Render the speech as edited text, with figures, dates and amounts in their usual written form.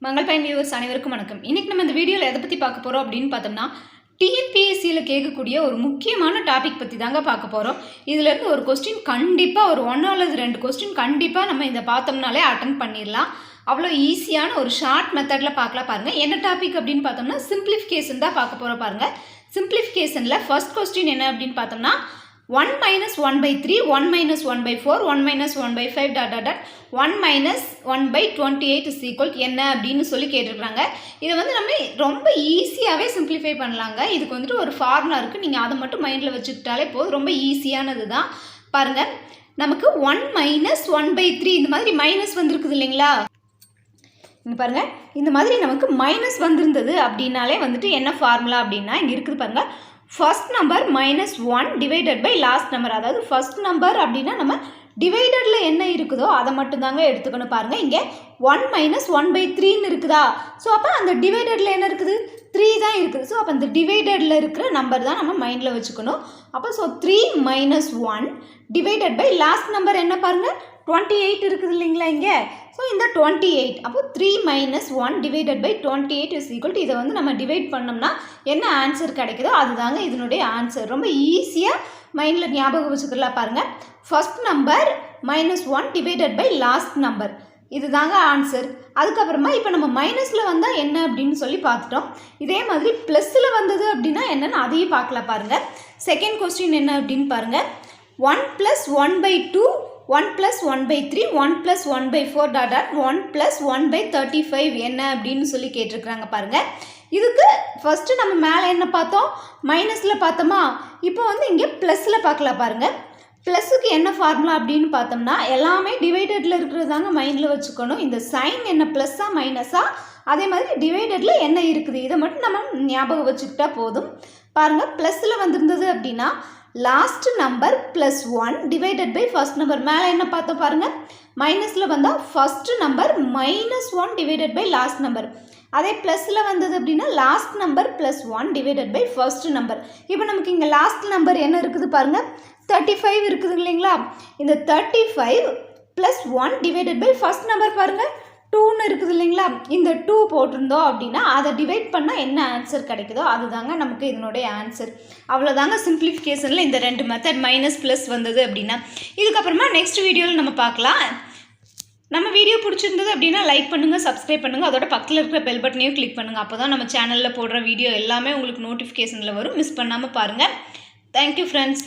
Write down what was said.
மங்கள் பயன் வியூவர்ஸ் அனைவருக்கும் வணக்கம். இன்னைக்கு நம்ம இந்த வீடியோவில் எதை பற்றி பார்க்க போகிறோம் அப்படின்னு பார்த்தோம்னா, டிஎன்பிஎஸ்சியில் கேட்கக்கூடிய ஒரு முக்கியமான டாபிக் பற்றி தாங்க பார்க்க போகிறோம். இதிலேருந்து ஒரு கொஸ்டின் கண்டிப்பாக ஒரு 1 அல்லது 2 கொஸ்டின் கண்டிப்பாக நம்ம இதை பார்த்தோம்னாலே அட்டன் பண்ணிடலாம். அவ்வளோ ஈஸியான ஒரு ஷார்ட் மெத்தடில் பார்க்கலாம் பாருங்கள். என்ன டாபிக் அப்படின்னு பார்த்தோம்னா சிம்பிளிஃபிகேஷன் தான் பார்க்க போகிறோம் பாருங்கள். சிம்பிளிஃபிகேஷனில் ஃபர்ஸ்ட் கொஸ்டின் என்ன அப்படின்னு பார்த்தோம்னா 1 minus 1 by 3, 1 minus 1 by 4, 1 minus 1 by 5 dot dot dot 1 minus 1 by 28 is equal என்ன அப்படின்னு சொல்லி கேட்டிருக்காங்க. இதை வந்து நம்ம ரொம்ப ஈஸியாகவே சிம்பிளிஃபை பண்ணலாங்க. இதுக்கு வந்துட்டு ஒரு ஃபார்முலா இருக்குது, நீங்கள் அதை மட்டும் மைண்டில் வச்சுக்கிட்டாலே போதும். ரொம்ப ஈஸியானது தான் பாருங்கள். நமக்கு 1 minus 1 by 3 இந்த மாதிரி மைனஸ் வந்துருக்குது இல்லைங்களா. இங்கே பாருங்கள், இந்த மாதிரி நமக்கு மைனஸ் வந்திருந்தது அப்படின்னாலே வந்துட்டு என்ன ஃபார்முலா அப்படின்னா இங்கே இருக்குது பாருங்கள். First number minus 1 divided by last number. அதாவது ஃபர்ஸ்ட் நம்பர் அப்படின்னா நம்ம டிவைடடில் என்ன இருக்குதோ அதை மட்டும்தாங்க எடுத்துக்கணும். பாருங்கள், இங்கே 1 minus 1 by 3ன்னு இருக்குதா. ஸோ அப்போ அந்த டிவைடடில் என்ன இருக்குது, 3 தான் இருக்குது. ஸோ அப்போ அந்த டிவைடடில் இருக்கிற நம்பர் தான் நம்ம மைண்டில் வச்சுக்கணும். அப்போ so 3 minus 1 divided by last number என்ன பாருங்கள் 28 இருக்குது இல்லைங்களா இங்கே. ஸோ இந்த 28 அப்போ 3 minus 1 divided by 28 is equal to இதை வந்து நம்ம டிவைட் பண்ணோம்னா என்ன ஆன்சர் கிடைக்குதோ அதுதாங்க இதனுடைய ஆன்சர். ரொம்ப ஈஸியாக மைண்டில் ஞாபகம் வச்சுக்கலாம் பாருங்கள். First number -1 divided by last number, இது தாங்க ஆன்சர். அதுக்கப்புறமா இப்போ நம்ம மைனஸில் வந்தால் என்ன அப்படின்னு சொல்லி பார்த்துட்டோம். இதே மாதிரி ப்ளஸில் வந்தது அப்படின்னா என்னென்னு அதையும் பார்க்கலாம் பாருங்கள். செகண்ட் கொஸ்டின் என்ன அப்படின்னு பாருங்கள். 1 plus 1 by 2, 1 plus 1 by 3, 1 plus 1 by 4 dot dot 1 plus 1 by 35 என்ன அப்படின்னு சொல்லி கேட்டிருக்கிறாங்க பாருங்கள். இதுக்கு ஃபஸ்ட்டு நம்ம மேலே என்ன பார்த்தோம், மைனஸில் பார்த்தோமா. இப்போ வந்து இங்கே ப்ளஸில் பார்க்கலாம் பாருங்கள். ப்ளஸுக்கு என்ன ஃபார்முலா அப்படின்னு பார்த்தோம்னா எல்லாமே டிவைடடில் இருக்கிறதாங்க மைண்டில் வச்சுக்கணும். இந்த சைன் என்ன ப்ளஸ்ஸா மைனஸா, அதே மாதிரி டிவைடடில் என்ன இருக்குது இதை மட்டும் நம்ம ஞாபகம் வச்சுக்கிட்டா போதும். பாருங்கள், ப்ளஸில் வந்திருந்தது அப்படின்னா last number plus 1 divided by first number. மேலே என்ன பார்த்தோம் பாருங்கள், மைனஸில் வந்தால் first number -1 divided by last number. அதே ப்ளஸில் வந்தது அப்படின்னா last number plus 1 divided by first number. இப்போ நமக்கு இங்கே லாஸ்ட் நம்பர் என்ன இருக்குது பாருங்கள் 35 இருக்குது இல்லைங்களா. இந்த 35 plus 1 divided by first number பாருங்கள் 2ன்னு இருக்குது இல்லைங்களா. இந்த 2 போட்டிருந்தோம் அப்படின்னா அதை டிவைட் பண்ணால் என்ன ஆன்சர் கிடைக்குதோ அதுதாங்க நமக்கு இதனுடைய ஆன்சர். அவ்வளோதாங்க சிம்பிளிஃபிகேஷனில் இந்த 2 மெத்தட், மைனஸ் ப்ளஸ் வந்தது அப்படின்னா. இதுக்கப்புறமா நெக்ஸ்ட் வீடியோவில் நம்ம பார்க்கலாம். நம்ம வீடியோ பிடிச்சிருந்தது அப்படின்னா லைக் பண்ணுங்கள், சப்ஸ்கிரைப் பண்ணுங்கள், அதோட பக்கத்தில் இருக்கிற பெல் பட்டனையும் கிளிக் பண்ணுங்கள். அப்போ தான் நம்ம சேனலில் போடுற வீடியோ எல்லாமே உங்களுக்கு நோட்டிஃபிகேஷனில் வரும். மிஸ் பண்ணாமல் பாருங்கள். Thank you friends.